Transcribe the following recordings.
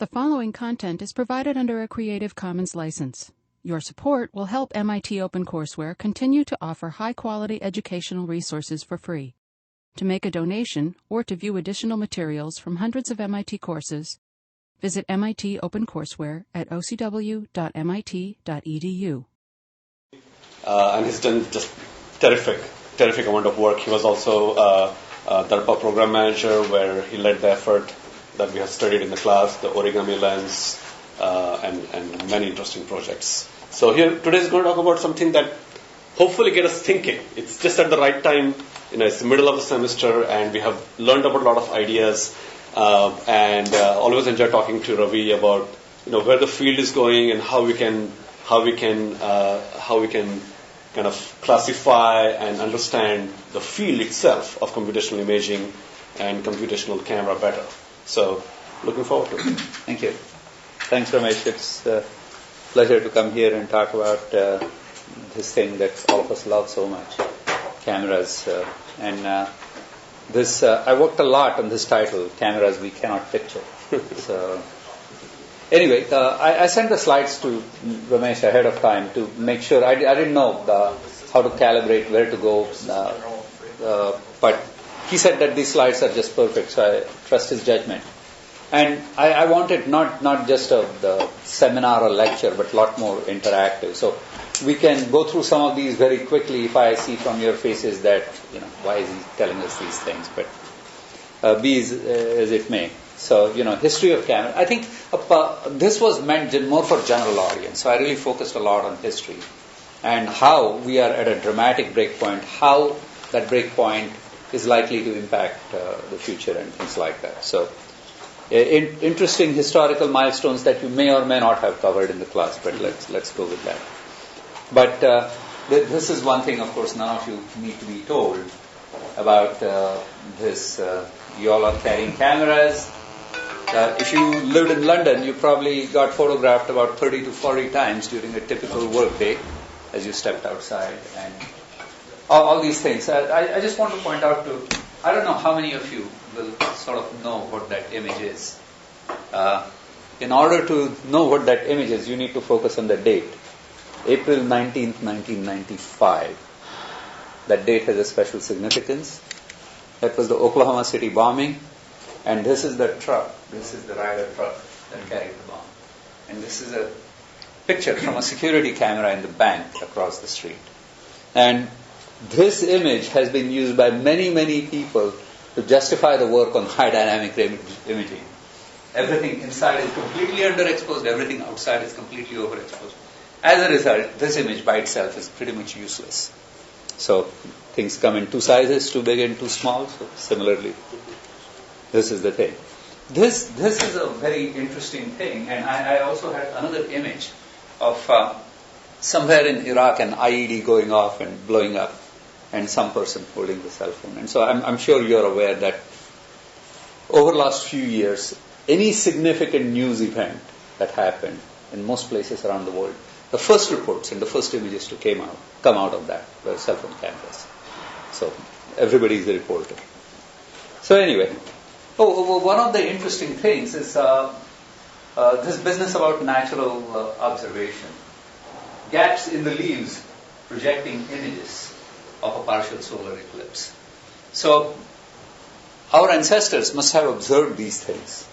The following content is provided under a Creative Commons license. Your support will help MIT OpenCourseware continue to offer high-quality educational resources for free. To make a donation or to view additional materials from hundreds of MIT courses, visit MIT OpenCourseware at ocw.mit.edu. And he's done just terrific amount of work. He was also DARPA program manager, where he led the effort that we have studied in the class, the origami lens, and many interesting projects. So here today is going to talk about something that hopefully get us thinking. It's just at the right time. It's the middle of the semester, and we have learned about a lot of ideas. And always enjoy talking to Ravi about where the field is going and how we can kind of classify and understand the field itself of computational imaging and computational camera better. So, looking forward to it. Thank you. Thanks, Ramesh. It's a pleasure to come here and talk about this thing that all of us love so much, cameras. I worked a lot on this title, Cameras We Cannot Picture. So, anyway, I sent the slides to Ramesh ahead of time to make sure. I didn't know how to calibrate, where to go, but he said that these slides are just perfect, so I trust his judgment. And I wanted not just the seminar or lecture, but a lot more interactive. So we can go through some of these very quickly if I see from your faces that, why is he telling us these things? But be as it may. So, history of camera. I think this was meant more for general audience. So I really focused a lot on history and how we are at a dramatic breakpoint, how that breakpoint is likely to impact the future and things like that. So interesting historical milestones that you may or may not have covered in the class, but let's go with that. But this is one thing, of course, none of you need to be told about this. You all are carrying cameras. If you lived in London, you probably got photographed about 30 to 40 times during a typical work day as you stepped outside, and all these things. I just want to point out I don't know how many of you will sort of know what that image is. In order to know what that image is, you need to focus on the date. April 19th, 1995. That date has a special significance. That was the Oklahoma City bombing. And this is the truck. This is the Ryder truck that carried the bomb. And this is a picture from a security camera in the bank across the street. And this image has been used by many, many people to justify the work on high dynamic imaging. Everything inside is completely underexposed. Everything outside is completely overexposed. As a result, this image by itself is pretty much useless. So things come in two sizes, too big and too small. So similarly, this is the thing. This is a very interesting thing. And I also had another image of somewhere in Iraq an IED going off and blowing up, and some person holding the cell phone. And so I'm sure you're aware that over the last few years, any significant news event that happened in most places around the world, the first reports and the first images to come out of that were cell phone cameras. So everybody is a reporter. So anyway, one of the interesting things is this business about natural observation. Gaps in the leaves projecting images of a partial solar eclipse. So our ancestors must have observed these things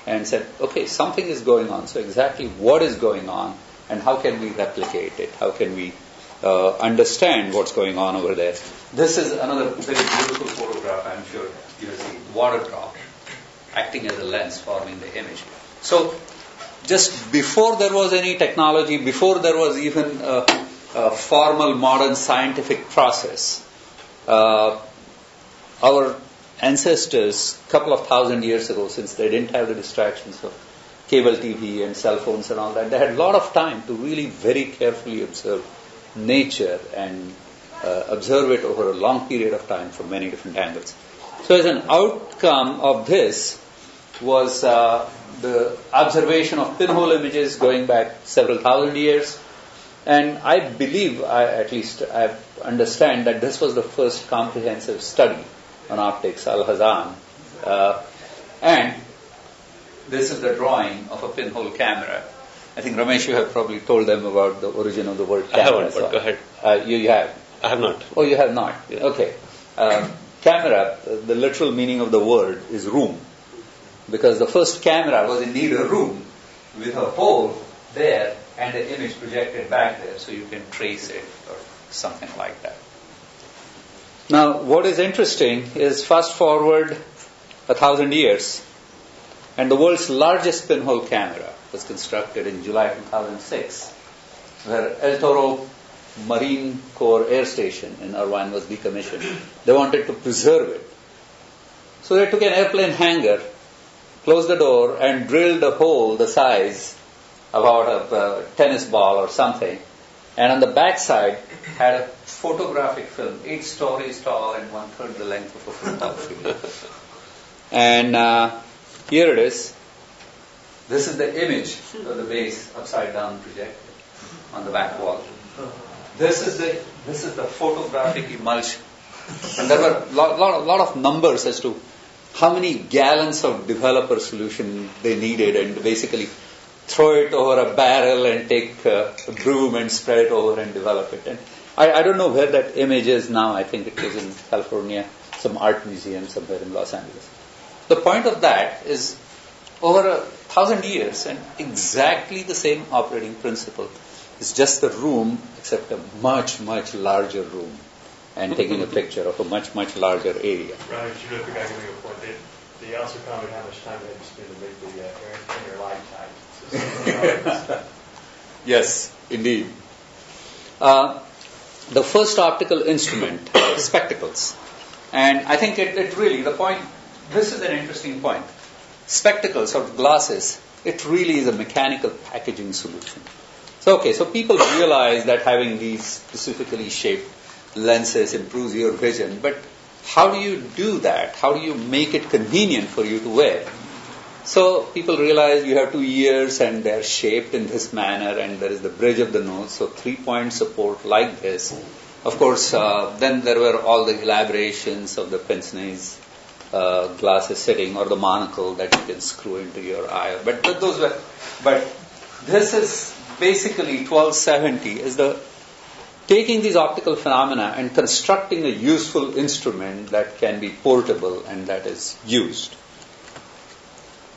and said, okay, something is going on. So exactly what is going on and how can we replicate it? How can we understand what's going on over there? This is another very beautiful photograph, I'm sure you have seen. Water drop acting as a lens forming the image. So just before there was any technology, before there was even a formal modern scientific process, our ancestors, a couple of thousand years ago, since they didn't have the distractions of cable TV and cell phones and all that, they had a lot of time to really very carefully observe nature and observe it over a long period of time from many different angles. So as an outcome of this was the observation of pinhole images going back several thousand years. And I believe, I understand that this was the first comprehensive study on optics, Al-Hazan. And this is the drawing of a pinhole camera. I think, Ramesh, you have probably told them about the origin of the word camera. I haven't, but go ahead. You have? I have not. Oh, you have not? Yeah. Okay. Camera, the literal meaning of the word is room. Because the first camera was indeed a room with a hole there and the image projected back there, so you can trace it or something like that. Now, what is interesting is fast forward 1,000 years, and the world's largest pinhole camera was constructed in July 2006, where El Toro Marine Corps Air Station in Irvine was decommissioned. They wanted to preserve it. So they took an airplane hangar, closed the door, and drilled a hole the size about a tennis ball or something. And on the back side had a photographic film, 8 stories tall and 1/3 the length of a football field. And here it is. This is the image of the base upside down projected on the back wall. This is the photographic emulsion. And there were a lot of numbers as to how many gallons of developer solution they needed, and basically throw it over a barrel and take a broom and spread it over and develop it. And I don't know where that image is now. I think it was in California, some art museum somewhere in Los Angeles. The point of that is over 1,000 years and exactly the same operating principle. It's just the room, except a much, much larger room, and taking a picture of a much, much larger area. Right, you really quick, I can make a point. They also commented how much time they had to spend to make the in your lifetime. Yes, indeed. The first optical instrument, spectacles. And I think it really, the point, this is an interesting point. Spectacles or glasses, it really is a mechanical packaging solution. So people realize that having these specifically shaped lenses improves your vision, but how do you do that? How do you make it convenient for you to wear? So people realize you have 2 ears and they're shaped in this manner, and there is the bridge of the nose, so 3-point support like this. Of course, then there were all the elaborations of the pince-nez glasses sitting, or the monocle that you can screw into your eye. But this is basically 1270 is the taking these optical phenomena and constructing a useful instrument that can be portable and that is used.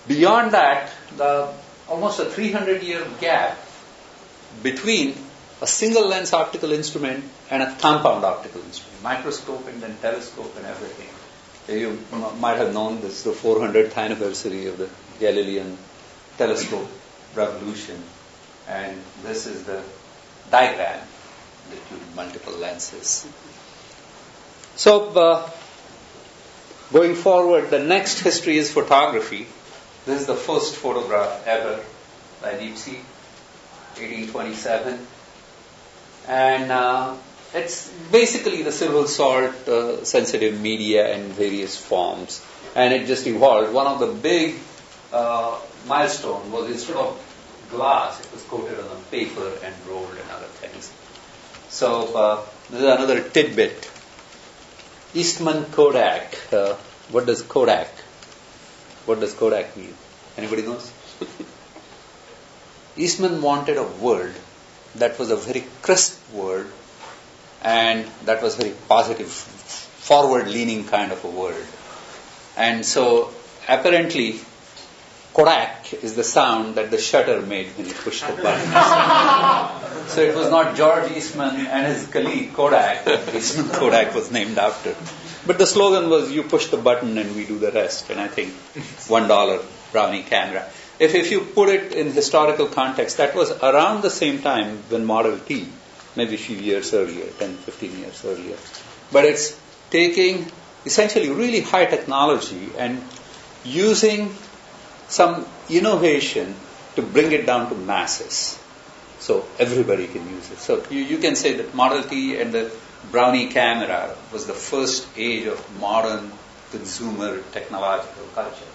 Beyond that, almost a 300-year gap between a single lens optical instrument and a compound optical instrument, microscope and then telescope and everything. You might have known this is the 400th anniversary of the Galilean telescope revolution, and this is the diagram that includes multiple lenses. So, going forward, the next history is photography. This is the first photograph ever by Deep Sea, 1827. And it's basically the silver salt sensitive media in various forms. And it just evolved. One of the big milestones was instead of glass, it was coated on a paper and rolled and other things. So this is another tidbit. Eastman Kodak. What does Kodak mean? Anybody knows? Eastman wanted a word that was a very crisp word and that was very positive, forward-leaning kind of a word. And so apparently Kodak is the sound that the shutter made when you pushed the button. So it was not George Eastman and his colleague Kodak that Eastman Kodak was named after. But the slogan was, you push the button and we do the rest. And I think $1 brownie camera. If you put it in historical context, that was around the same time when Model T, maybe a few years earlier, 10, 15 years earlier. But it's taking essentially really high technology and using some innovation to bring it down to masses. So everybody can use it. So you can say that Model T and the brownie camera was the first age of modern consumer technological culture.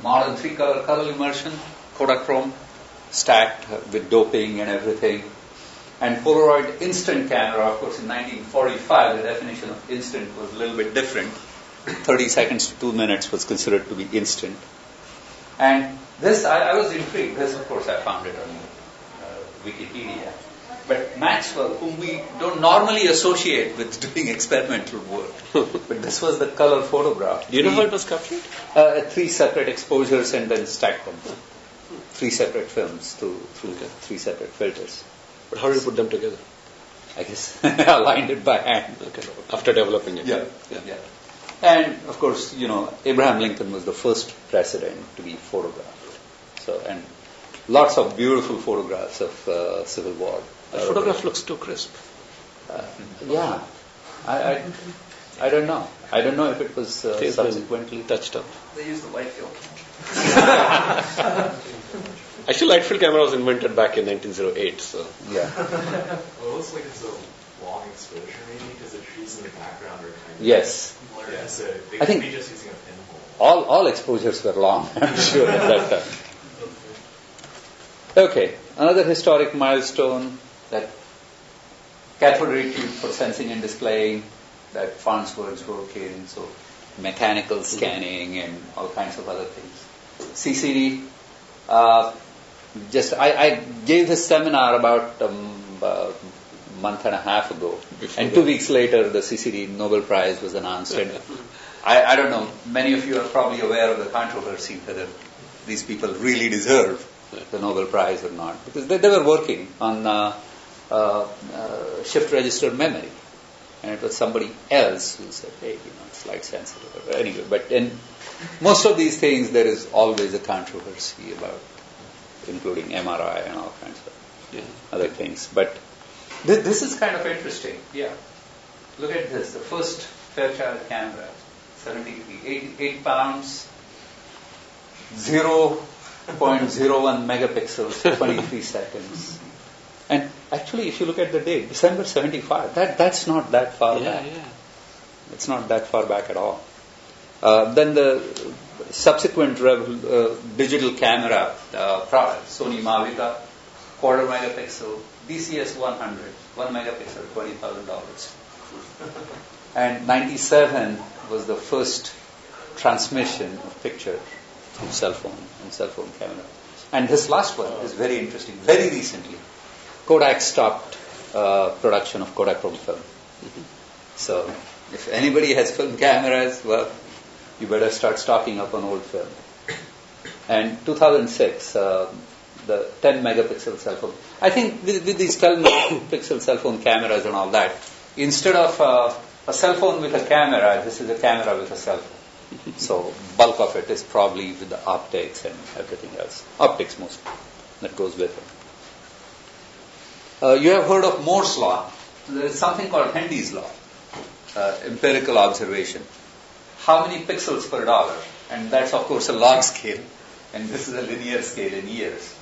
Modern 3-color color immersion, Kodachrome, stacked with doping and everything. And Polaroid instant camera, of course, in 1945, the definition of instant was a little bit different. 30 seconds to 2 minutes was considered to be instant. And this, I was intrigued. This, of course, I found it on Wikipedia. But Maxwell, whom we don't normally associate with doing experimental work, but this was the color photograph. Do you know how it was captured? 3 separate exposures and then stacked them. 3 separate films through 3 separate filters. But how did you put them together? I guess aligned it by hand. Okay. After developing it. Yeah. And of course, Abraham Lincoln was the first president to be photographed. So, and lots of beautiful photographs of Civil War. The photograph looks too crisp. Yeah. I don't know. I don't know if it was subsequently touched up. They used the Whitefield Camera. Actually, Whitefield Camera was invented back in 1908. So yeah. Well, it looks like it's a long exposure, maybe, because the trees in the background are kind of Yes. blurry. Yeah, so they I think could be just using a pinhole. All exposures were long, I'm sure, at that time. Okay, another historic milestone, that cathode ray tube for sensing and displaying, that Farnsworth broke in, so mechanical scanning and all kinds of other things. CCD, I gave this seminar about a month and a half ago, and 2 weeks later the CCD Nobel Prize was announced. And I don't know, many of you are probably aware of the controversy whether these people really deserve the Nobel Prize or not, because they were working on shift register memory, and it was somebody else who said, hey, it's light sensitive. Anyway, but in most of these things there is always a controversy about, including MRI and all kinds of other things. But this is kind of interesting. Yeah. Look at this. The first Fairchild camera, 73, 8 pounds, 0.01 megapixels, 23 seconds. And actually, if you look at the date, December 75, that's not that far back. Yeah. It's not that far back at all. Then the subsequent digital camera product, Sony Mavic, quarter megapixel, DCS 100, 1 megapixel, $20,000. And 97 was the first transmission of picture from cell phone and cell phone camera. And this last one is very interesting. Very recently, Kodak stopped production of Kodachrome film. So if anybody has film cameras, well, you better start stocking up on old film. And 2006, the 10 megapixel cell phone. I think with these 10 megapixel cell phone cameras and all that, instead of a cell phone with a camera, this is a camera with a cell phone. So bulk of it is probably with the optics and everything else. Optics mostly, that goes with it. You have heard of Moore's law. There is something called Hendy's law, empirical observation. How many pixels per dollar? And that's of course a log scale, and this is a linear scale in years.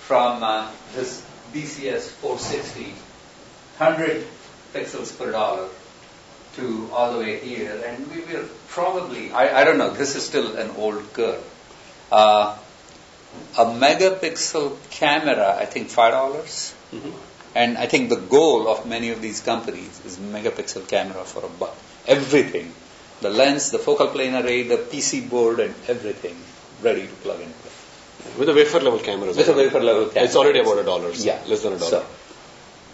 From this DCS 460, 100 pixels per dollar to all the way here, and we will probably, I don't know, this is still an old curve. A megapixel camera, I think $5. And I think the goal of many of these companies is megapixel camera for $1. Everything, the lens, the focal plane array, the PC board, and everything ready to plug and play. With a wafer level camera. With a wafer level camera. It's already about $1. Yeah. Less than $1.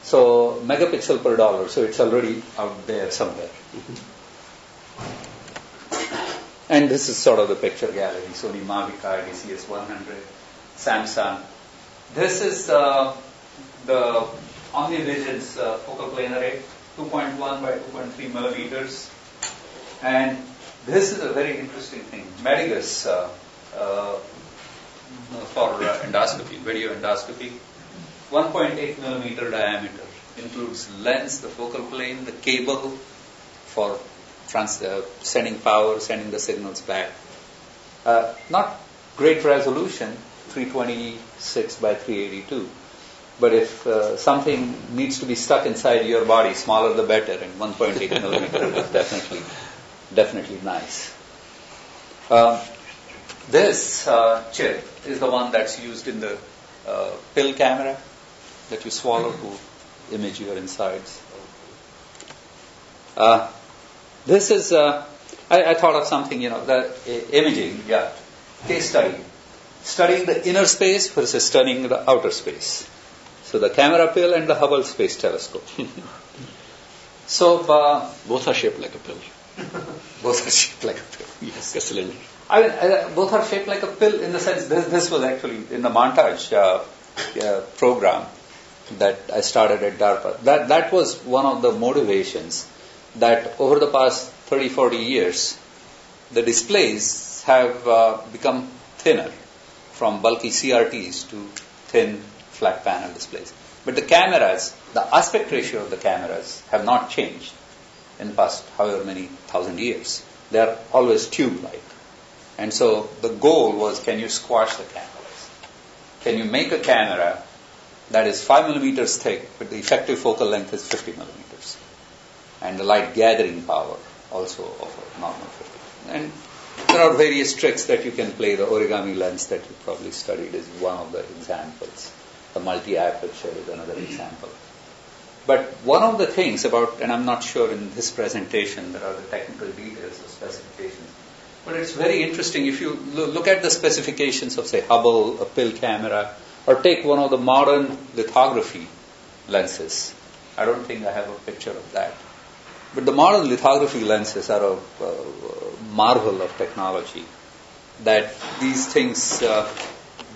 So megapixel per dollar, so it's already out there somewhere. And this is sort of the picture gallery. Sony Mavic, DCS 100, Samsung. This is the Omni Visions focal plane array, 2.1 by 2.3 millimeters. And this is a very interesting thing. Medigus for endoscopy, video endoscopy. 1.8 millimeter diameter, includes lens, the focal plane, the cable for sending power, sending the signals back. Not great resolution, 326 by 382, but if something needs to be stuck inside your body, smaller the better, and 1.8 millimeter is definitely nice. This chip is the one that's used in the pill camera that you swallow to image your insides. This is, I thought of something, the imaging, case study. Studying the inner space versus studying the outer space. So the camera pill and the Hubble Space Telescope. So both are shaped like a pill. Both are shaped like a pill. Yes, a cylinder. I mean, both are shaped like a pill in the sense this was actually in the montage program that I started at DARPA. That was one of the motivations that over the past 30, 40 years, the displays have become thinner from bulky CRTs to thin flat panel displays. But the cameras, the aspect ratio of the cameras have not changed in the past however many thousand years. They are always tube-like. And so the goal was, can you squash the cameras? Can you make a camera that is 5 millimeters thick, but the effective focal length is 50 millimeters? And the light gathering power also of a normal 50. And there are various tricks that you can play. The origami lens that you probably studied is one of the examples. The multi-aperture is another example. But one of the things about, and I'm not sure in this presentation there are the technical details or specifications, but it's very interesting if you look at the specifications of, say, Hubble, a pill camera, or take one of the modern lithography lenses. I don't think I have a picture of that. But the modern lithography lenses are a marvel of technology. That these things,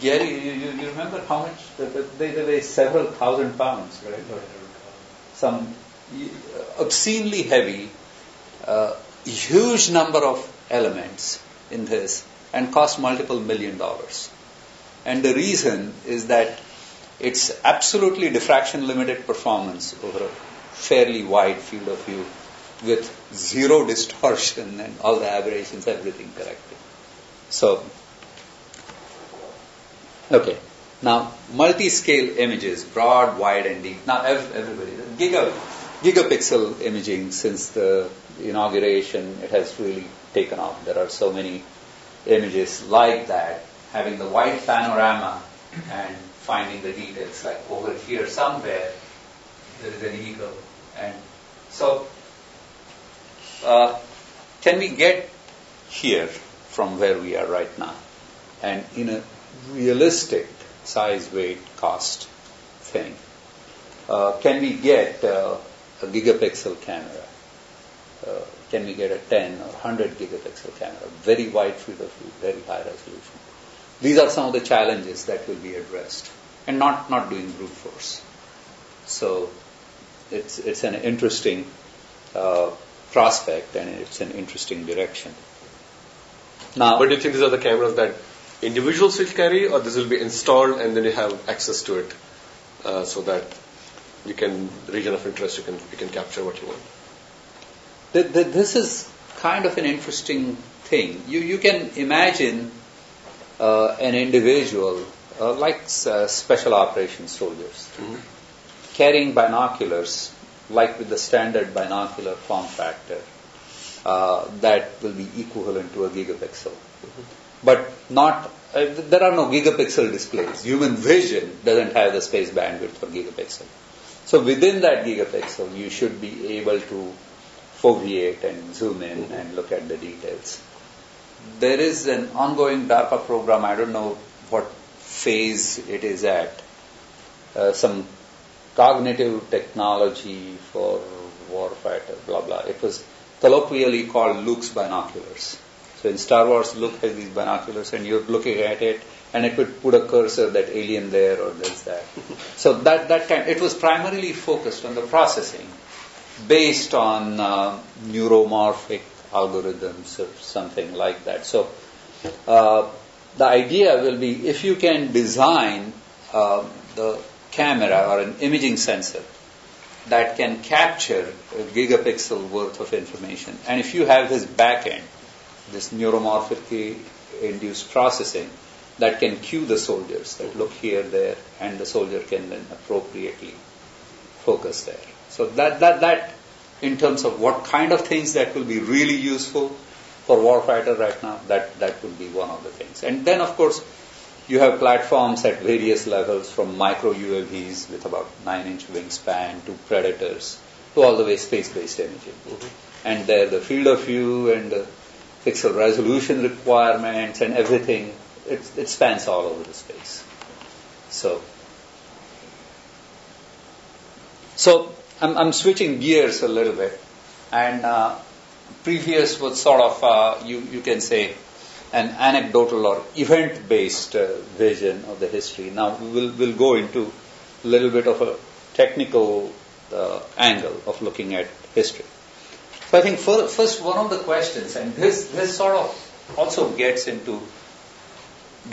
Gary, you remember how much? They weigh several thousand pounds, right? Some obscenely heavy, huge number of elements in this, and cost multiple $1 million. And the reason is that it's absolutely diffraction limited performance over a fairly wide field of view with zero distortion and all the aberrations, everything corrected. So, okay. Now, multiscale images, broad, wide, and deep. Now, everybody, gigapixel imaging, since the inauguration, it has really taken off. There are so many images like that, having the wide panorama and finding the details. Like over here somewhere, there is an eagle. And so, can we get here from where we are right now? And in a realistic size, weight, cost thing, can we get a gigapixel camera? Can we get a 10 or 100 gigapixel camera? Very wide field of view, very high resolution. These are some of the challenges that will be addressed, and not doing brute force. So it's an interesting prospect, and it's an interesting direction. Now, but do you think these are the cameras that individuals will carry, or this will be installed and then you have access to it, so that you can, region of interest, you can capture what you want? This is kind of an interesting thing. You can imagine an individual, like special operations soldiers, carrying binoculars, like with the standard binocular form factor, that will be equivalent to a gigapixel. But not, there are no gigapixel displays. Human vision doesn't have the space bandwidth for gigapixel. So within that gigapixel, you should be able to foveate and zoom in and look at the details. There is an ongoing DARPA program, I don't know what phase it is at, some cognitive technology for warfighter, blah, blah. It was colloquially called Luke's binoculars. So in Star Wars, Luke has these binoculars and you're looking at it and it would put a cursor, that alien there or there's that. So that kind, it was primarily focused on the processing based on neuromorphic algorithms or something like that. So the idea will be, if you can design the camera or an imaging sensor that can capture a gigapixel worth of information, and if you have this back end, this neuromorphically induced processing that can cue the soldiers that look here, there, and the soldier can then appropriately focus there. So that in terms of what kind of things that will be really useful for warfighter right now, that would be one of the things. And then, of course, you have platforms at various levels, from micro UAVs with about 9-inch wingspan to Predators to all the way space-based imaging. and there the field of view and the pixel resolution requirements and everything, it spans all over the space. So I'm switching gears a little bit, and previous was sort of you can say an anecdotal or event-based vision of the history. Now we'll go into a little bit of a technical angle of looking at history. So I think first one of the questions, and this sort of also gets into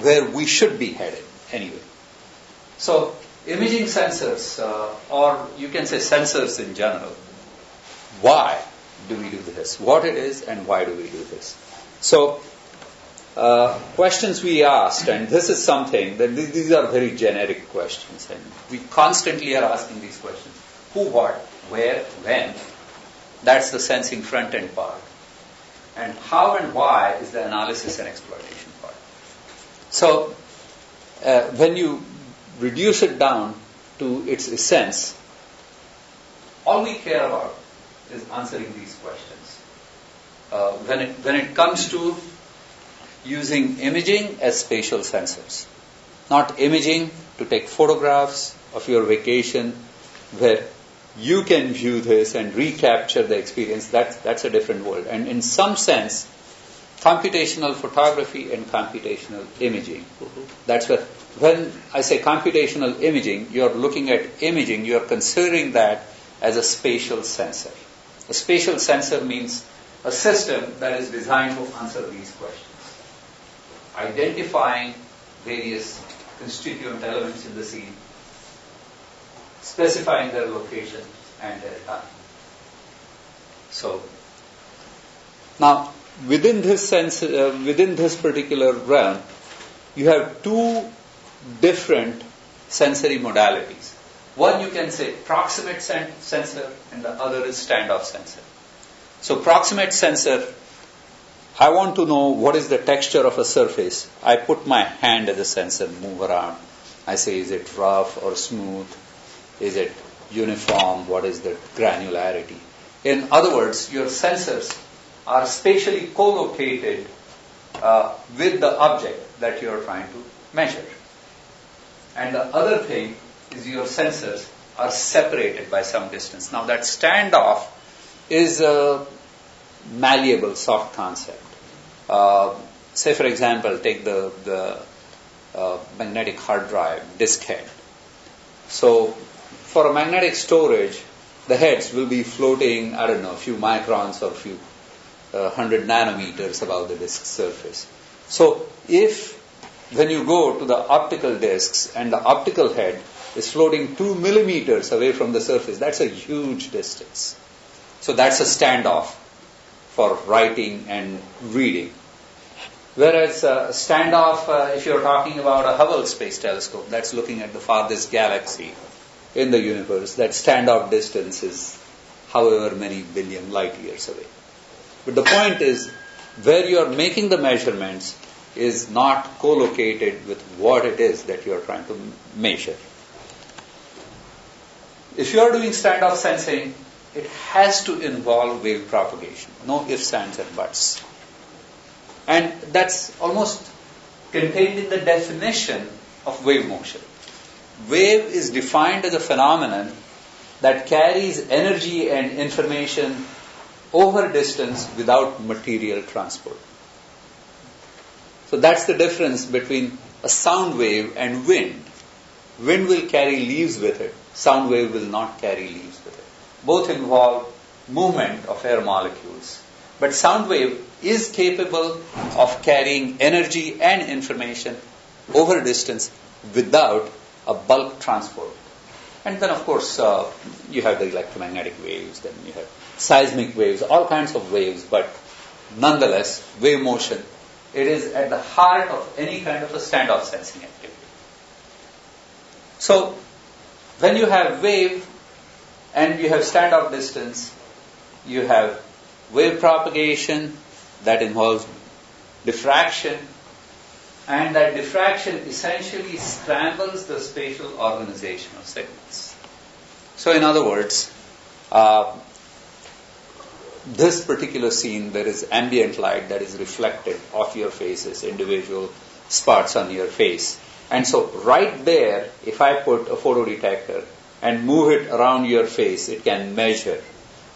where we should be headed anyway. So imaging sensors, or you can say sensors in general, why do we do this? What it is and why do we do this? So questions we asked, and this is something that these are very generic questions, and we constantly are asking these questions. Who, what, where, when? That's the sensing front end part. And how and why is the analysis and exploitation part. So when you reduce it down to its essence, all we care about is answering these questions. When it comes to using imaging as spatial sensors, not imaging to take photographs of your vacation where you can view this and recapture the experience, that's a different world. And in some sense, computational photography and computational imaging, that's where, when I say computational imaging, you're looking at imaging, you're considering that as a spatial sensor. A spatial sensor means a system that is designed to answer these questions, identifying various constituent elements in the scene, specifying their location and their time. So now within this particular realm, you have two different sensory modalities. One you can say proximate sensor, and the other is standoff sensor. So proximate sensor, I want to know what is the texture of a surface. I put my hand as a sensor, move around. I say, is it rough or smooth? Is it uniform? What is the granularity? In other words, your sensors are spatially co-located with the object that you are trying to measure. And the other thing is your sensors are separated by some distance. Now that standoff is a malleable, soft concept. Say for example, take the magnetic hard drive, disk head. So for a magnetic storage, the heads will be floating, I don't know, a few microns or a few 100 nanometers above the disk surface. So when you go to the optical disks and the optical head is floating 2 millimeters away from the surface, that's a huge distance. So that's a standoff for writing and reading. Whereas standoff, if you're talking about a Hubble Space Telescope, that's looking at the farthest galaxy in the universe, that standoff distance is however many billion light years away. But the point is, where you're making the measurements is not co-located with what it is that you're trying to measure. If you're doing standoff sensing, it has to involve wave propagation. No ifs, ands, and buts. And that's almost contained in the definition of wave motion. Wave is defined as a phenomenon that carries energy and information over distance without material transport. So that's the difference between a sound wave and wind. Wind will carry leaves with it. Sound wave will not carry leaves with it. Both involve movement of air molecules. But sound wave is capable of carrying energy and information over distance without a bulk transport. And then, of course, you have the electromagnetic waves, then you have seismic waves, all kinds of waves, but nonetheless, wave motion, it is at the heart of any kind of a standoff sensing activity. So, when you have wave and you have standoff distance, you have wave propagation that involves diffraction, and that diffraction essentially scrambles the spatial organization of signals. So in other words, this particular scene, there is ambient light that is reflected off your faces, individual spots on your face. And so right there, if I put a photodetector and move it around your face, it can measure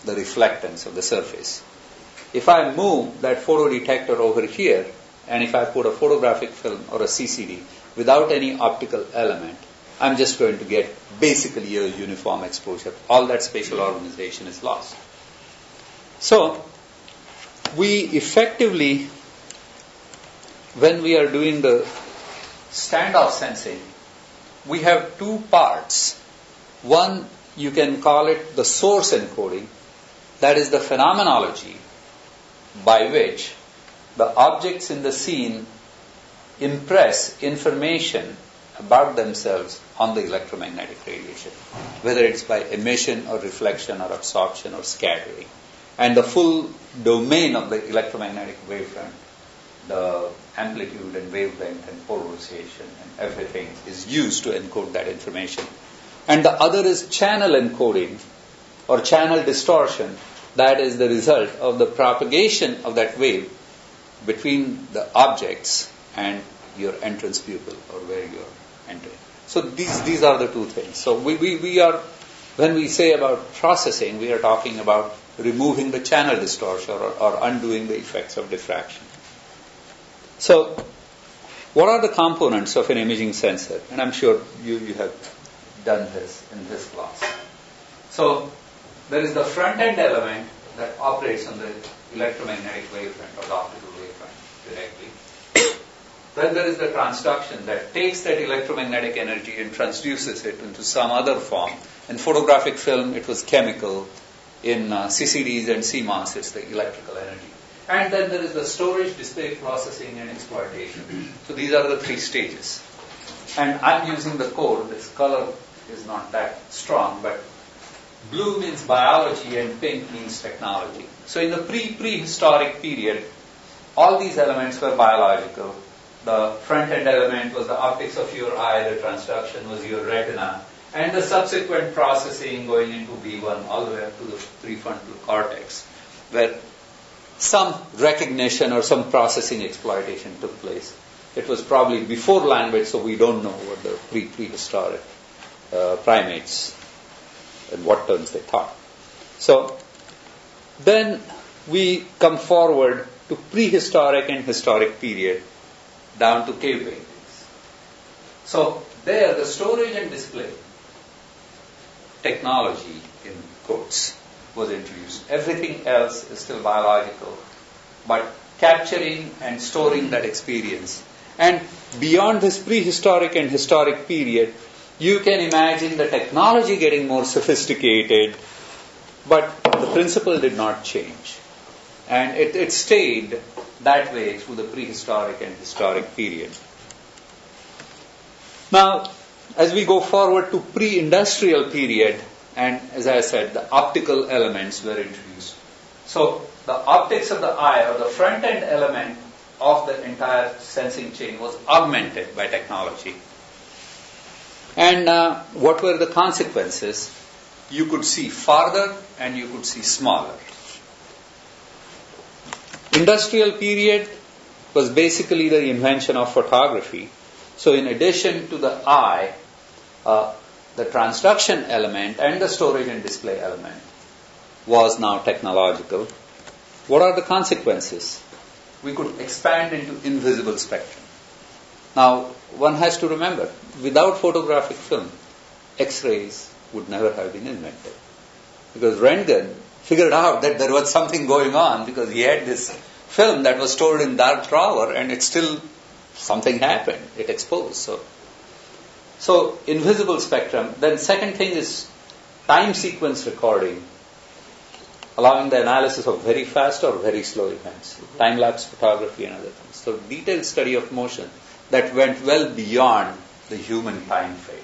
the reflectance of the surface. If I move that photodetector over here, and if I put a photographic film or a CCD without any optical element, I'm just going to get basically a uniform exposure. All that spatial organization is lost. So, we effectively, when we are doing the standoff sensing, we have two parts. One, you can call it the source encoding, that is the phenomenology by which the objects in the scene impress information about themselves on the electromagnetic radiation, whether it's by emission or reflection or absorption or scattering. And the full domain of the electromagnetic wavefront, the amplitude and wavelength and polarization and everything is used to encode that information. And the other is channel encoding or channel distortion. That is the result of the propagation of that wave between the objects and your entrance pupil or where you are entering. So these are the two things. So we are, when we say about processing, we are talking about removing the channel distortion or undoing the effects of diffraction. So what are the components of an imaging sensor? And I'm sure you have done this in this class. So there is the front-end element that operates on the electromagnetic wavefront or the optical wavefront directly. Then there is the transduction that takes that electromagnetic energy and transduces it into some other form. In photographic film, it was chemical. In CCDs and CMOS, it's the electrical energy. And then there is the storage, display, processing, and exploitation. So these are the three stages. And I'm using the code. This color is not that strong, but blue means biology and pink means technology. So in the prehistoric period, all these elements were biological. The front-end element was the optics of your eye, the transduction was your retina, and the subsequent processing going into V1 all the way up to the prefrontal cortex, where some recognition or some processing exploitation took place. It was probably before language, so we don't know what the prehistoric primates and what terms they thought. So then we come forward to prehistoric and historic period down to cave paintings. So there the storage and display technology in quotes was introduced. Everything else is still biological, but capturing and storing that experience. And beyond this prehistoric and historic period, you can imagine the technology getting more sophisticated, but the principle did not change. And it stayed that way through the prehistoric and historic period. Now, as we go forward to pre-industrial period, and as I said, the optical elements were introduced. So the optics of the eye, or the front-end element of the entire sensing chain, was augmented by technology. And what were the consequences? You could see farther and you could see smaller. Industrial period was basically the invention of photography. So in addition to the eye, the transduction element and the storage and display element was now technological. What are the consequences? We could expand into invisible spectrum. Now, one has to remember, without photographic film, X-rays would never have been invented. Because Röntgen figured out that there was something going on because he had this film that was stored in dark drawer and it still, something happened. It exposed. So invisible spectrum. Then second thing is time sequence recording, allowing the analysis of very fast or very slow events, time-lapse photography and other things. So detailed study of motion that went well beyond the human time frame.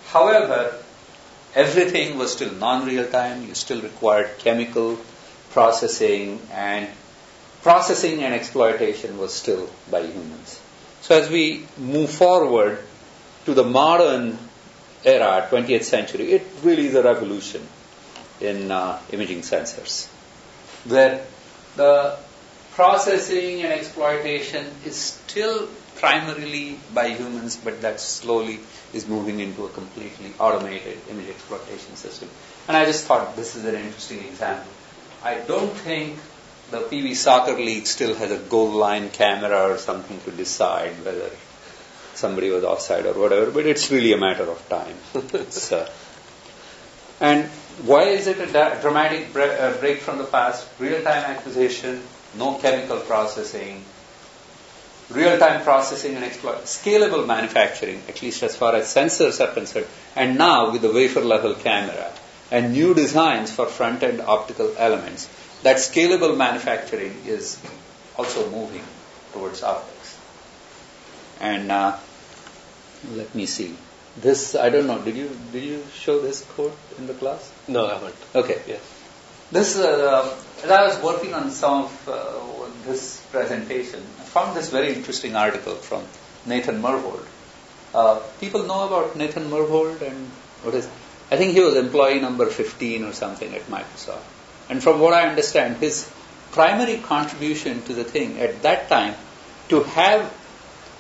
However, everything was still non-real time. You still required chemical processing and exploitation was still by humans. So as we move forward to the modern era, 20th century, it really is a revolution in imaging sensors. where the processing and exploitation is still primarily by humans, but that slowly is moving into a completely automated image exploitation system. And I just thought this is an interesting example. I don't think the PV Soccer League still has a goal line camera or something to decide whether somebody was offside or whatever, but it's really a matter of time. And why is it a dramatic break from the past? Real-time acquisition, no chemical processing, real-time processing and scalable manufacturing, at least as far as sensors are concerned, and now with the wafer-level camera and new designs for front-end optical elements, that scalable manufacturing is also moving towards optics. And let me see. This, I don't know, did you show this code in the class? No, I haven't. Okay. Yes. This, as I was working on some of this presentation, I found this very interesting article from Nathan Mervold. People know about Nathan Mervold, and what is? I think he was employee number 15 or something at Microsoft. And from what I understand, his primary contribution to the thing at that time to have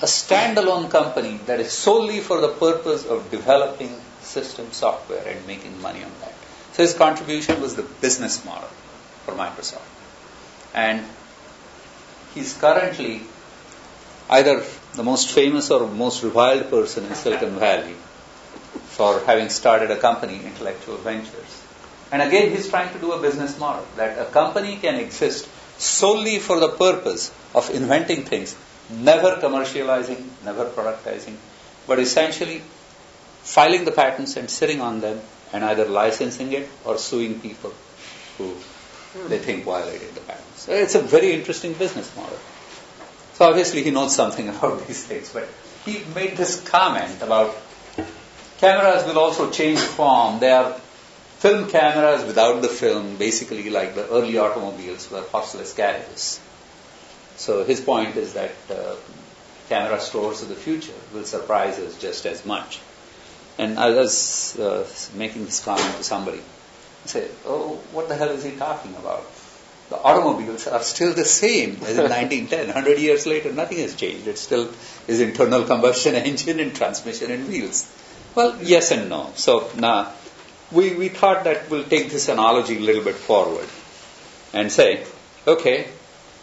a standalone company that is solely for the purpose of developing system software and making money on that. So his contribution was the business model for Microsoft. And he's currently either the most famous or most reviled person in Silicon Valley for having started a company, Intellectual Ventures. And again, he's trying to do a business model that a company can exist solely for the purpose of inventing things, never commercializing, never productizing, but essentially filing the patents and sitting on them and either licensing it or suing people who they think violated the patents. So it's a very interesting business model. So obviously he knows something about these things, but he made this comment about cameras will also change form. They are film cameras without the film, basically like the early automobiles were horseless carriages. So his point is that camera stores of the future will surprise us just as much. And I was making this comment to somebody. I said, oh, what the hell is he talking about? The automobiles are still the same as in 1910. 100 years later, nothing has changed. It still is internal combustion engine and transmission and wheels. Well, yes and no. So now we thought that we'll take this analogy a little bit forward and say, okay,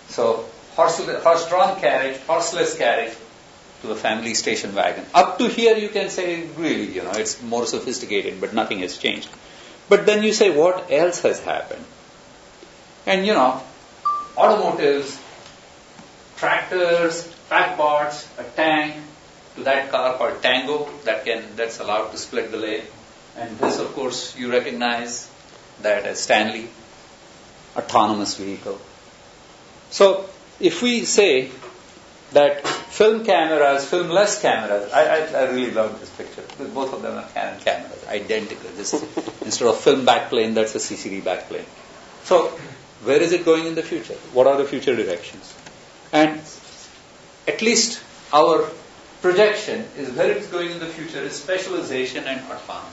so horse-drawn carriage, horseless carriage to a family station wagon. Up to here you can say, really, it's more sophisticated, but nothing has changed. But then you say, what else has happened? And automotives, tractors, packbots, a tank, to that car called Tango that's allowed to split the lane. And this, of course, you recognize that as Stanley, autonomous vehicle. So if we say that filmless cameras, I really love this picture. Both of them are Canon cameras, identical. Instead of film backplane, that's a CCD backplane. So where is it going in the future? What are the future directions? And at least our projection is where it's going in the future is specialization and autonomy.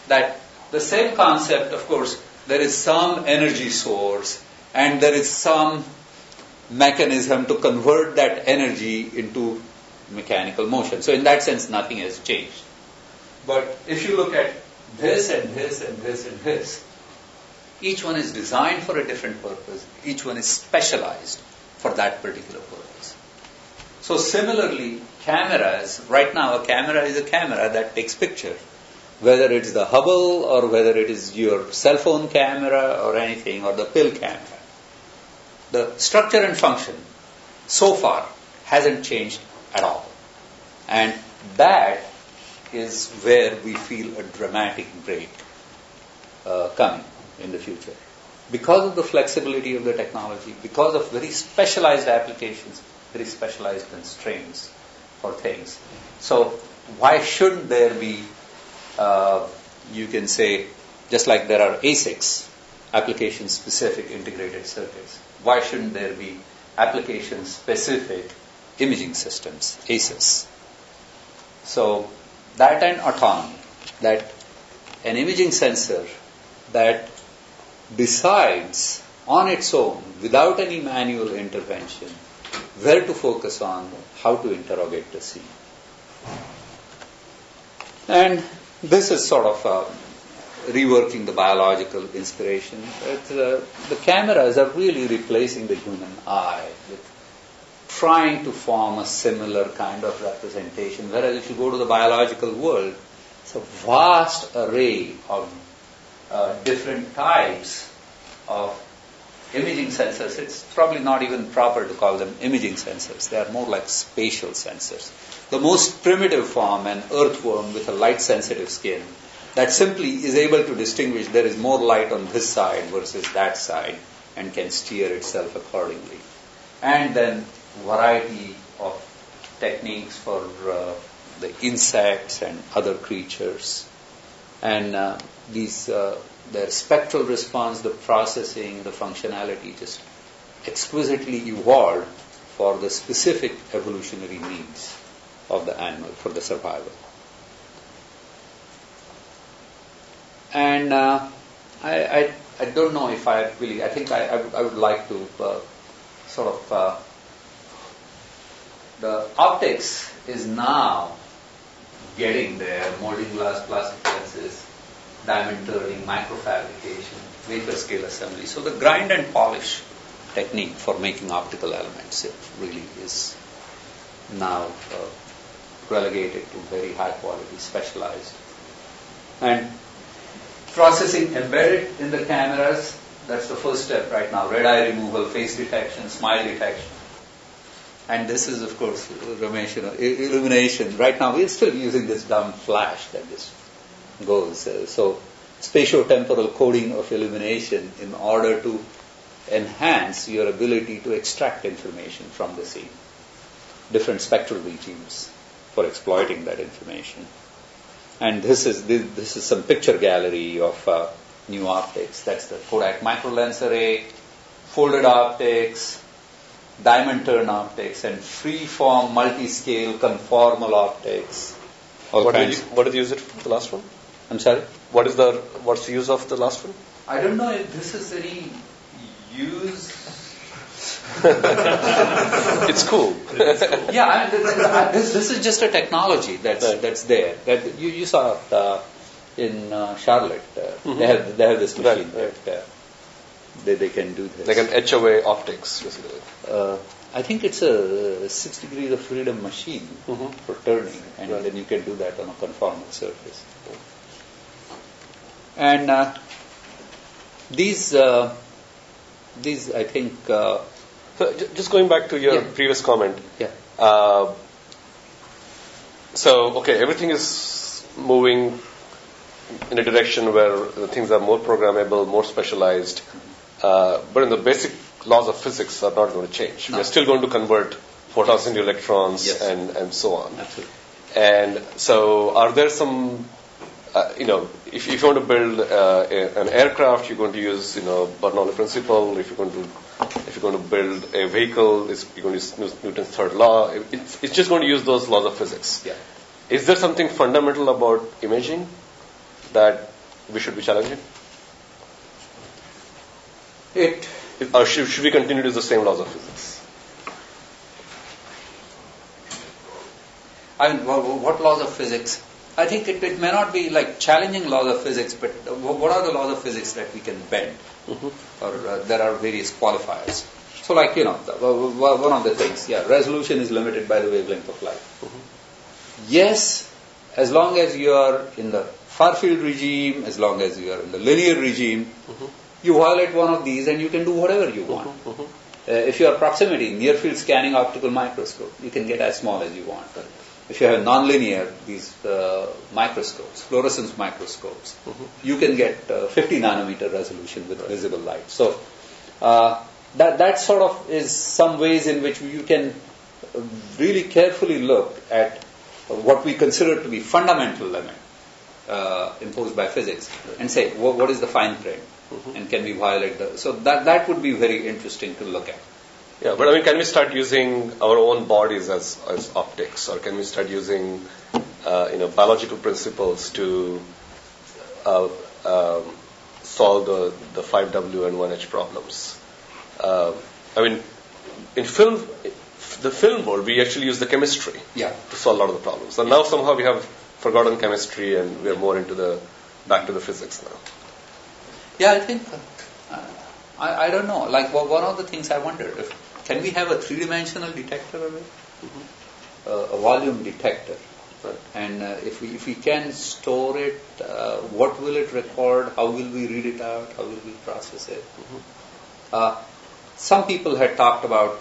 That the same concept, of course, there is some energy source and there is some mechanism to convert that energy into mechanical motion. So in that sense, nothing has changed. But if you look at this and this and this and this, each one is designed for a different purpose. Each one is specialized for that particular purpose. So similarly, cameras, right now a camera is a camera that takes picture. Whether it's the Hubble or whether it is your cell phone camera or anything, or the pill camera. The structure and function so far hasn't changed at all. And that is where we feel a dramatic break coming in the future. Because of the flexibility of the technology, because of very specialized applications, very specialized constraints for things. So why shouldn't there be, you can say, just like there are ASICs, application-specific integrated circuits, why shouldn't there be application-specific imaging systems, ASIS? So that and autonomy, that an imaging sensor that decides on its own, without any manual intervention, where to focus on, how to interrogate the scene. And this is sort of reworking the biological inspiration. The cameras are really replacing the human eye with trying to form a similar kind of representation. Whereas if you go to the biological world, it's a vast array of different types of imaging sensors. It's probably not even proper to call them imaging sensors. They are more like spatial sensors. The most primitive form, an earthworm with a light-sensitive skin, that simply is able to distinguish there is more light on this side versus that side and can steer itself accordingly. And then variety of techniques for the insects and other creatures. And their spectral response, the processing, the functionality just exquisitely evolved for the specific evolutionary needs of the animal for the survival. And I don't know if I think I would like to the optics is now getting there, molding glass, plastic lenses, diamond turning, microfabrication, wafer scale assembly. So the grind and polish technique for making optical elements, it really is now relegated to very high quality, specialized. And processing embedded in the cameras, that's the first step right now. Red eye removal, face detection, smile detection. And this is, of course, Ramesh, illumination. Right now, we're still using this dumb flash that this goes. So spatiotemporal coding of illumination in order to enhance your ability to extract information from the scene. Different spectral regimes for exploiting that information. And this is some picture gallery of new optics. That's the Kodak micro lens array, folded optics, diamond turn optics, and free-form multiscale conformal optics. What did you use it for the last one? I'm sorry? What's the use of the last one? I don't know if this is any use. It's cool. Yeah, this is just a technology that's there. That you saw in Charlotte. They have this machine. Right. They can do this. Like an etch away optics, basically. I think it's a 6 degrees of freedom machine for turning, and then you can do that on a conformal surface. And these I think. So just going back to your previous comment. Yeah. Everything is moving in a direction where things are more programmable, more specialized, but in the basic laws of physics are not going to change. No. We are still going to convert photons into electrons and so on. Absolutely. And so, are there some, if you want to build an aircraft, you're going to use, Bernoulli principle. If you're going to build a vehicle, you're going to use Newton's third law. It's just going to use those laws of physics. Yeah. Is there something fundamental about imaging that we should be challenging? Or should we continue to use the same laws of physics? What laws of physics? I think it may not be like challenging laws of physics, but what are the laws of physics that we can bend? Or there are various qualifiers. So like, one of the things, resolution is limited by the wavelength of light. Yes, as long as you are in the far field regime, as long as you are in the linear regime, you violate one of these and you can do whatever you want. If you are proximity, near field scanning optical microscope, you can get as small as you want. If you have nonlinear, these microscopes, fluorescence microscopes, you can get 50 nanometer resolution with visible light. So that sort of is some ways in which you can really carefully look at what we consider to be fundamental limit imposed by physics and say, what is the fine print? And can we violate so that would be very interesting to look at. Yeah, but can we start using our own bodies as optics, or can we start using biological principles to solve the 5W and 1H problems. I mean, in film, the film world, we actually use the chemistry to solve a lot of the problems. And now somehow we have forgotten chemistry and we are more into back to the physics now. Yeah, I think, I don't know. Like, one of the things I wondered, can we have a three-dimensional detector of it? A volume detector. Right. And if we can store it, what will it record? How will we read it out? How will we process it? Some people had talked about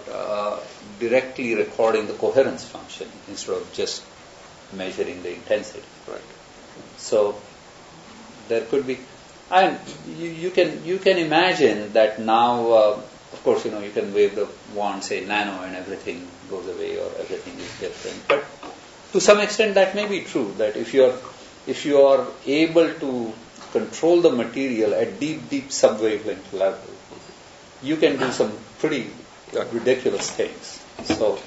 directly recording the coherence function instead of just measuring the intensity. Right. So there could be, and you can imagine that now. Of course, you can wave the wand, say nano, and everything goes away, or everything is different. But to some extent, that may be true. That if you are able to control the material at deep sub-wavelength level, you can do some pretty ridiculous things. So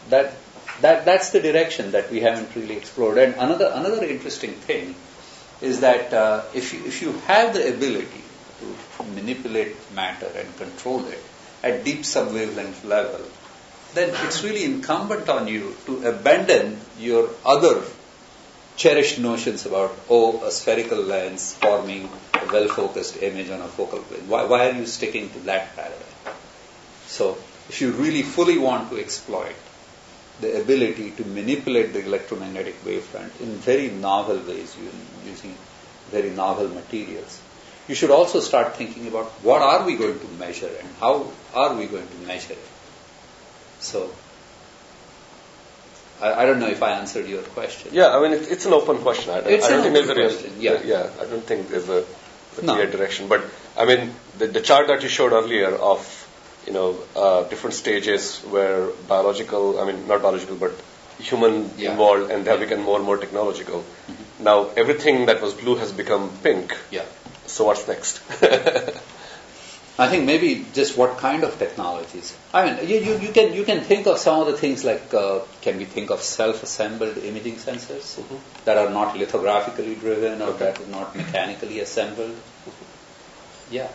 that's the direction that we haven't really explored. And another interesting thing is that if you have the ability to manipulate matter and control it at deep sub-wavelength level, then it's really incumbent on you to abandon your other cherished notions about, a spherical lens forming a well-focused image on a focal plane. Why are you sticking to that paradigm? So, if you really fully want to exploit the ability to manipulate the electromagnetic wavefront in very novel ways, using very novel materials, you should also start thinking about what are we going to measure and how are we going to measure it. So, I don't know if I answered your question. Yeah, I mean, it's an open question. I don't think there's a real, I don't think there's a clear direction. But, I mean, the chart that you showed earlier of, different stages where not biological, but human involved, and they have become more and more technological. Mm-hmm. Now, everything that was blue has become pink. Yeah. So what's next? I think maybe just what kind of technologies. I mean, you can think of some of the things like, can we think of self-assembled imaging sensors that are not lithographically driven or that are not mechanically assembled? Yeah.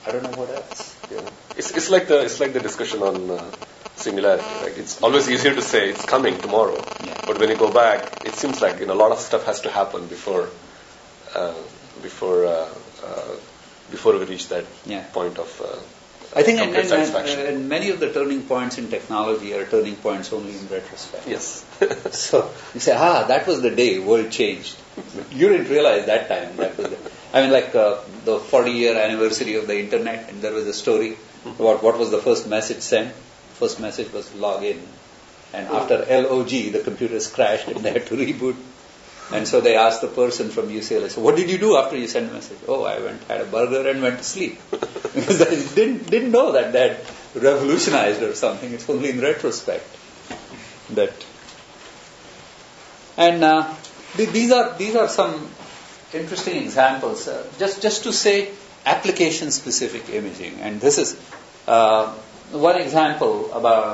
I don't know what else. Yeah. It's like the discussion on similarity. Right? It's always easier to say it's coming tomorrow, but when you go back, it seems like a lot of stuff has to happen before we reach that point of I think complete satisfaction. And many of the turning points in technology are turning points only in retrospect. Yes. So you say, that was the day world changed. You didn't realize that time. That was the 40-year anniversary of the internet, and there was a story about what was the first message sent. First message was log in. And after LOG, the computers crashed and they had to reboot. And so they asked the person from UCLA, so what did you do after you sent the message? I had a burger and went to sleep. Because I didn't know that had revolutionized or something. It's only in retrospect that. And these are some interesting examples. Just to say application-specific imaging. And this is one example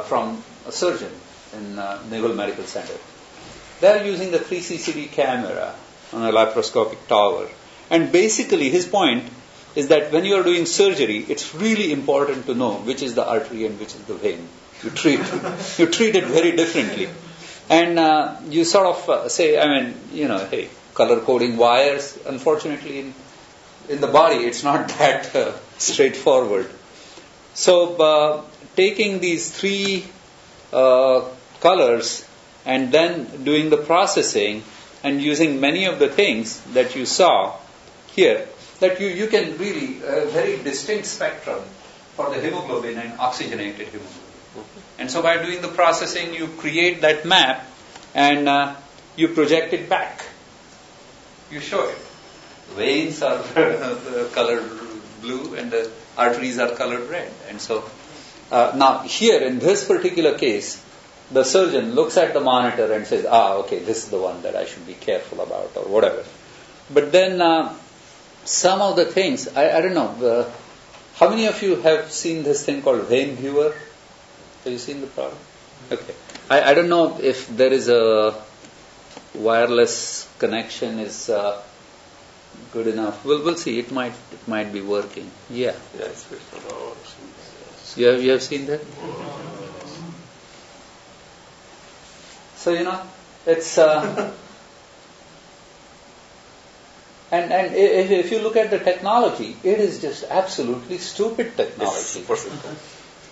from a surgeon in Naval Medical Center. They are using the 3 CCD camera on a laparoscopic tower. And basically his point is that when you are doing surgery, it's really important to know which is the artery and which is the vein. You treat it very differently. And you sort of say, hey, color coding wires, unfortunately in the body it's not that straightforward. So taking these 3 colors and then doing the processing and using many of the things that you saw here, that you can really, a very distinct spectrum for the hemoglobin and oxygenated hemoglobin. And so by doing the processing, you create that map and you project it back. You show it. Veins are colored blue and the arteries are colored red. And so now here in this particular case, the surgeon looks at the monitor and says, okay, this is the one that I should be careful about or whatever. But then some of the things, I don't know, how many of you have seen this thing called vein viewer? Have you seen the product? Okay. I don't know if there is wireless connection is good enough. We'll see. It might be working. Yeah. Yeah, it's good. You have seen that? So it's and if you look at the technology, it is just absolutely stupid technology.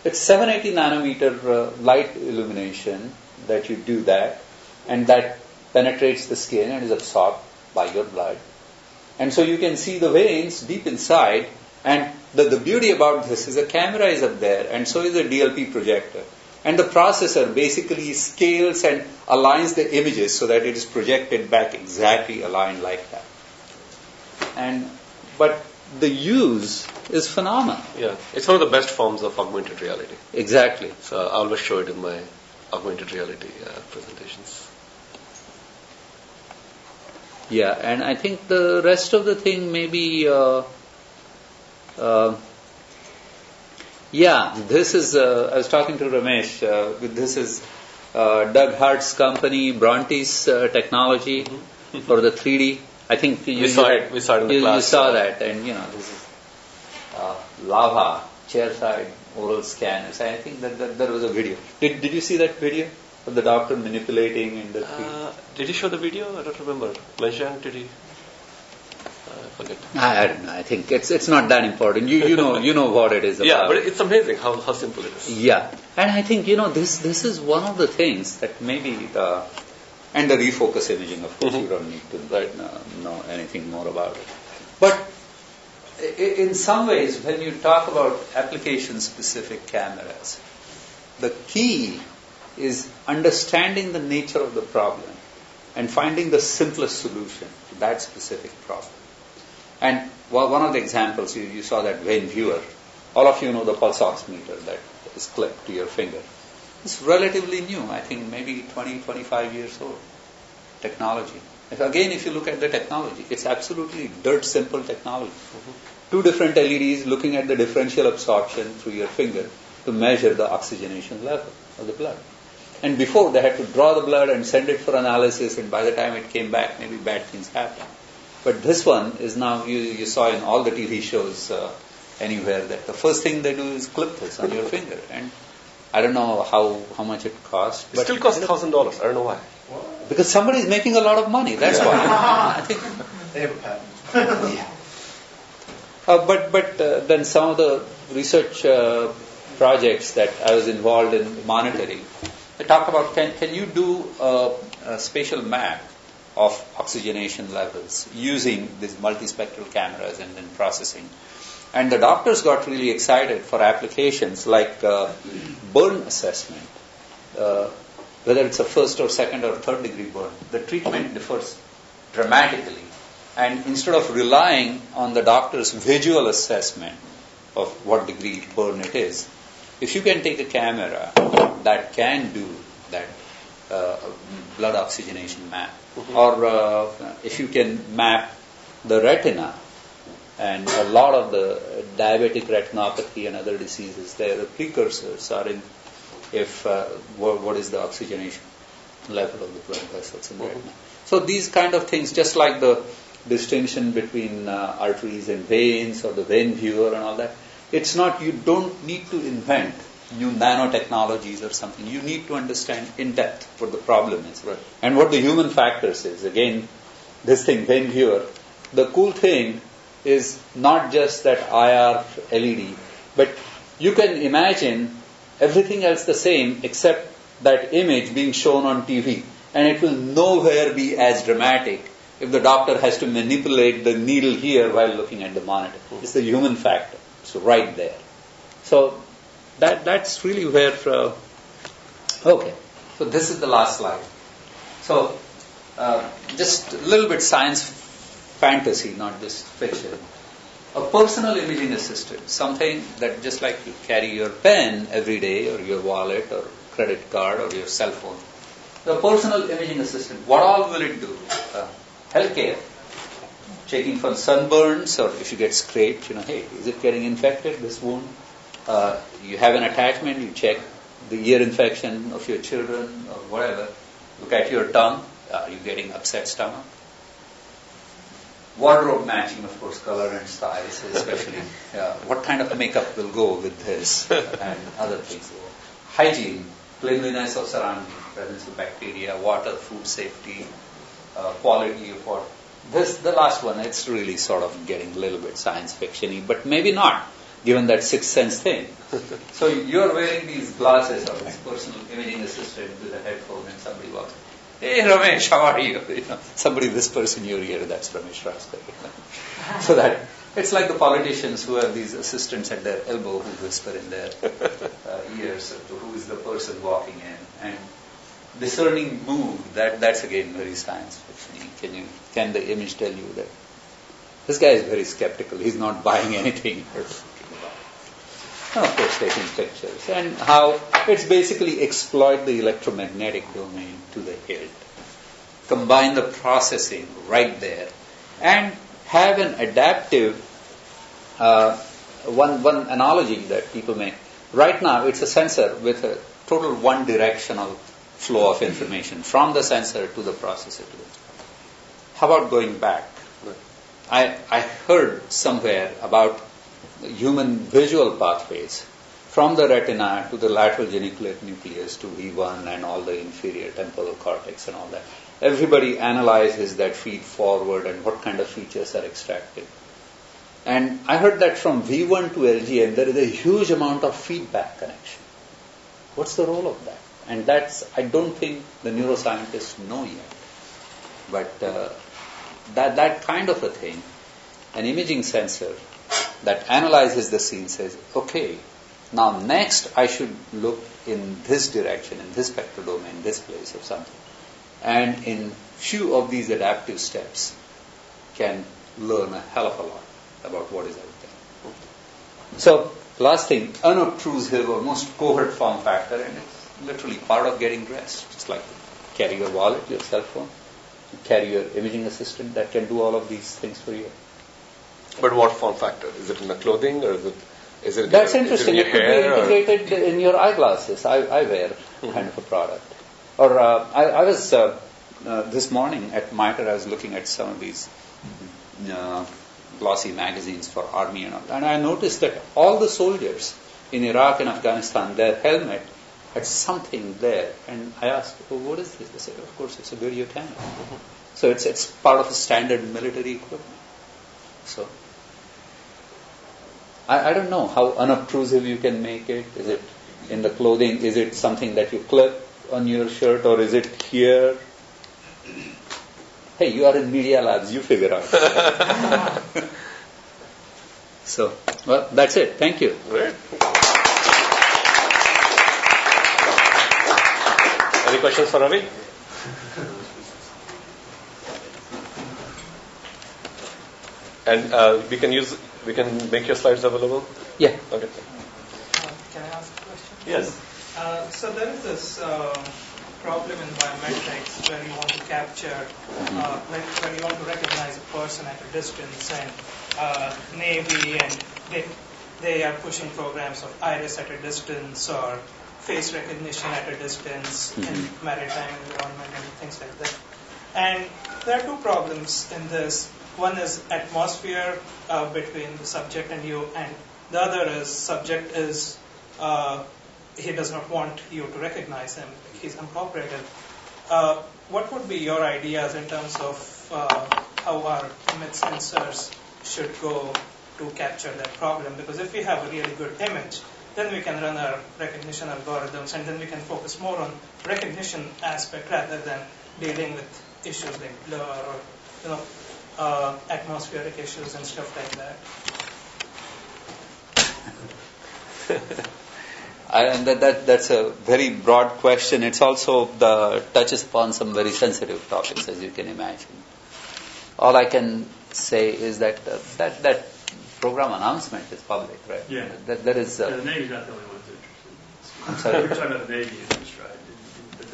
It's 780 nanometer light illumination that you do that, and that penetrates the skin and is absorbed by your blood. And so you can see the veins deep inside, and the beauty about this is the camera is up there, and so is the DLP projector. And the processor basically scales and aligns the images so that it is projected back exactly aligned like that. But the use is phenomenal. Yeah, it's one of the best forms of augmented reality. Exactly. So I always show it in my augmented reality presentations. Yeah, and I think the rest of the thing maybe, this is, I was talking to Ramesh, this is Doug Hart's company, Bronte's technology for the 3D. I think we saw it in the class. You saw that, and this is lava, chairside oral scanners. I think that there was a video. Did you see that video of the doctor manipulating in the 3D? Did he show the video? I don't remember. Mentioned, did he? I forget. I don't know. I think it's not that important. You know what it is about. Yeah, but it's amazing how simple it is. Yeah, and I think this is one of the things that maybe and the refocus imaging, of course, you don't need to know anything more about it. But in some ways, when you talk about application-specific cameras, the key is understanding the nature of the problem and finding the simplest solution to that specific problem. And one of the examples, you saw that vein viewer. All of you know the pulse oximeter that is clipped to your finger. It's relatively new, I think maybe 20, 25 years old technology. If you look at the technology, it's absolutely dirt simple technology. Two different LEDs looking at the differential absorption through your finger to measure the oxygenation level of the blood. And before, they had to draw the blood and send it for analysis, and by the time it came back, maybe bad things happened. But this one is now, you saw in all the TV shows anywhere, that the first thing they do is clip this on your finger. And I don't know how much it costs. It still costs $1,000. I don't know why. Because somebody is making a lot of money. That's why. I think they have a patent. Yeah. But then some of the research projects that I was involved in monitoring, they talk about can you do a spatial map of oxygenation levels using these multispectral cameras and then processing. And the doctors got really excited for applications like burn assessment, whether it's a first or second or third degree burn. The treatment differs dramatically. And instead of relying on the doctor's visual assessment of what degree burn it is, if you can take a camera that can do that blood oxygenation map, or if you can map the retina, and a lot of the diabetic retinopathy and other diseases, the precursors are in what is the oxygenation level of the blood vessels in the retina. So these kind of things, just like the distinction between arteries and veins, or the vein viewer and all that, it's not, you don't need to invent new nanotechnologies or something. You need to understand in depth what the problem is. Right. And what the human factors is. Again, this thing, vein viewer, the cool thing is not just that IR LED, but you can imagine everything else the same except that image being shown on TV. And it will nowhere be as dramatic if the doctor has to manipulate the needle here while looking at the monitor. It's the human factor. It's right there. So that's really where... okay, so this is the last slide. So just a little bit science fantasy, not just fiction. A personal imaging assistant, something that just like you carry your pen every day, or your wallet, or credit card, or your cell phone. The personal imaging assistant, what all will it do? Healthcare, checking for sunburns, or if you get scraped, hey, is it getting infected, this wound? You have an attachment, you check the ear infection of your children, or whatever. Look at your tongue. Are you getting upset stomach? Wardrobe matching, of course, color and styles, especially. What kind of makeup will go with this and other things. Hygiene, cleanliness of surroundings, presence of bacteria, water, food safety, quality of water. The last one, it's really sort of getting a little bit science fiction-y, but maybe not, given that sixth sense thing. So you're wearing these glasses or this personal imaging assistant with a headphone and somebody walks, "Hey Ramesh, how are you?" Somebody whispers in your ear, that's Ramesh Raskar. So that it's like the politicians who have these assistants at their elbow who whisper in their ears to who is the person walking in. And discerning mood, that's again very science fiction. Can the image tell you that this guy is very skeptical, he's not buying anything? And of course taking pictures. And how it's basically exploit the electromagnetic domain to the hilt. Combine the processing right there and have an adaptive, one analogy that people make. Right now it's a sensor with a total one directional flow of information from the sensor to the processor. How about going back? I heard somewhere about human visual pathways from the retina to the lateral geniculate nucleus to V1 and all the inferior temporal cortex and all that. Everybody analyzes that feed forward and what kind of features are extracted. And I heard that from V1 to LGM there is a huge amount of feedback connection. What's the role of that? And I don't think the neuroscientists know yet. But that kind of a thing, an imaging sensor that analyzes the scene says, okay, now next I should look in this direction, in this spectral domain, this place or something. And in few of these adaptive steps can learn a hell of a lot about what is out there. So, last thing, unobtrusive or most covert form factor, and it's literally part of getting dressed. It's like carry your wallet, your cell phone, carry your imaging assistant that can do all of these things for you. But what form factor? Is it in the clothing or is it That's in interesting. your It could hair be integrated in your eyeglasses. I wear kind of a product. Or I was this morning at MITRE. I was looking at some of these glossy magazines for army and all, and I noticed that all the soldiers in Iraq and Afghanistan, their helmet had something there. And I asked, well, what is this? They said, of course, it's a video camera. So it's part of a standard military equipment. So I don't know how unobtrusive you can make it. Is it in the clothing? Is it something that you clip on your shirt, or is it here? Hey, you are in Media Labs, you figure out. So, well, that's it. Thank you. Great. Any questions for Ravi? And we can make your slides available? Yeah. Okay. Can I ask a question? Yes. So there is this problem in biometrics where you want to capture, when you want to recognize a person at a distance, and Navy and they are pushing programs of iris at a distance or face recognition at a distance in maritime environment and things like that. And there are two problems in this. One is atmosphere between the subject and you, and the other is subject is he does not want you to recognize him. He's uncooperative. What would be your ideas in terms of how our image sensors should go to capture that problem? Because if we have a really good image, then we can run our recognition algorithms, and then we can focus more on recognition aspect rather than dealing with issues like blur or atmospheric issues and stuff like that. And that's a very broad question. It's also touches upon some very sensitive topics, as you can imagine. All I can say is that that program announcement is public, right? Yeah. That is. The Navy's not the only ones interested. I'm sorry. We're talking about the Navy interest, right?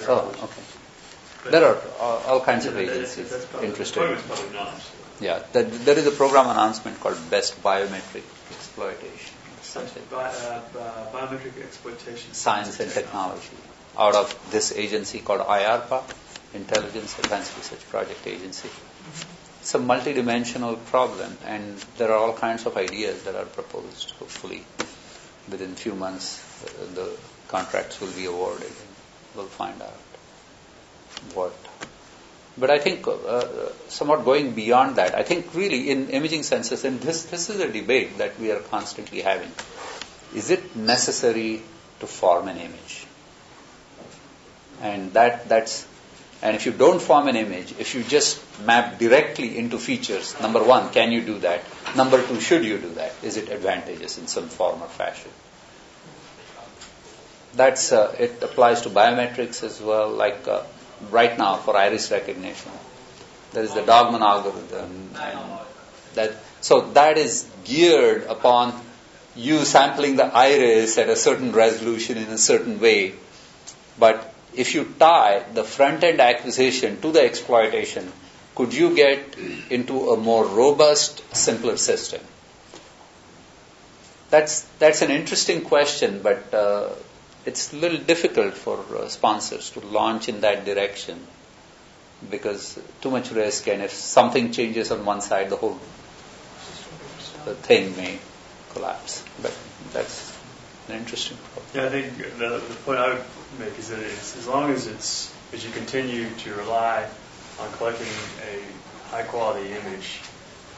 Oh, okay. But there are all kinds of agencies interested. Probably not. So. Yeah, there is a program announcement called Best Biometric Exploitation. Biometric Exploitation. Science and Technology, out of this agency called IARPA, Intelligence Advanced Research Project Agency. It's a multidimensional problem, and there are all kinds of ideas that are proposed. Hopefully, within a few months, the contracts will be awarded, and we'll find out what. But I think somewhat going beyond that, I think really in imaging sensors, and this is a debate that we are constantly having. Is it necessary to form an image? And and if you don't form an image, if you just map directly into features, number one, can you do that? Number two, should you do that? Is it advantageous in some form or fashion? It applies to biometrics as well, like right now for iris recognition. There is the Dogma Algorithm. So that is geared upon you sampling the iris at a certain resolution in a certain way. But if you tie the front-end acquisition to the exploitation, could you get into a more robust, simpler system? That's an interesting question, but it's a little difficult for sponsors to launch in that direction because too much risk, and if something changes on one side, the whole thing may collapse. But that's an interesting problem. Yeah, I think the point I would make is that as long as you continue to rely on collecting a high-quality image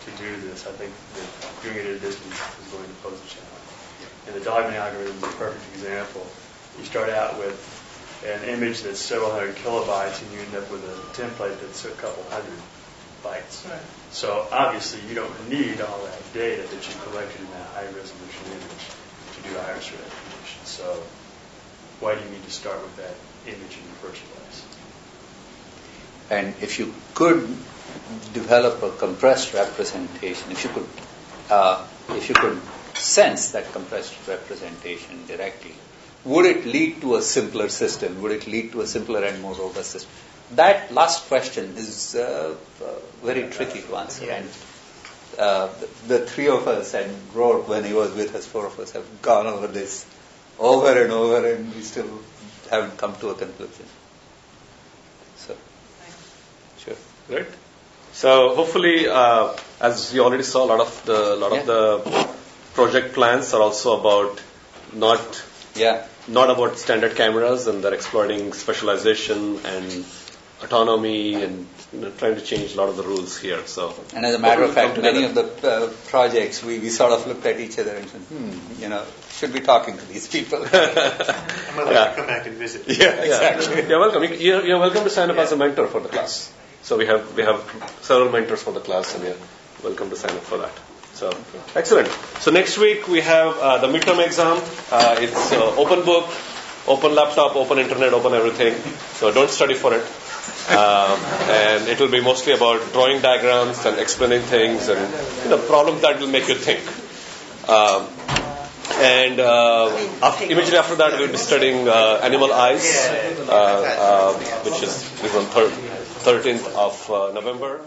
to do this, I think that doing it at a distance is going to pose a challenge. And the Dogma algorithm is a perfect example. You start out with an image that's several hundred kilobytes, and you end up with a template that's a couple hundred bytes. Right. So obviously, you don't need all that data that you collected in that high-resolution image to do iris recognition. So why do you need to start with that image in the first place? And if you could develop a compressed representation, if you could sense that compressed representation directly, would it lead to a simpler system? Would it lead to a simpler and more robust system? That last question is very tricky to answer. And the three of us, and Rourke, when he was with us, four of us, have gone over this over and over, and we still haven't come to a conclusion. So, sure. Right. So hopefully, as you already saw, a lot of the project plans are also about not about standard cameras, and they're exploiting specialization and autonomy and trying to change a lot of the rules here. So, and as a matter of fact, many of the projects we sort of looked at each other and said, should be talking to these people. I'm going to have to come back and visit. Yeah, exactly. You're welcome. You're welcome to sign up as a mentor for the class. So we have several mentors for the class, and you're welcome to sign up for that. So, excellent. So next week we have the midterm exam. It's open book, open laptop, open internet, open everything. So don't study for it. And it will be mostly about drawing diagrams and explaining things and problems that will make you think. Immediately after that we'll be studying animal eyes, which is on 13th of November.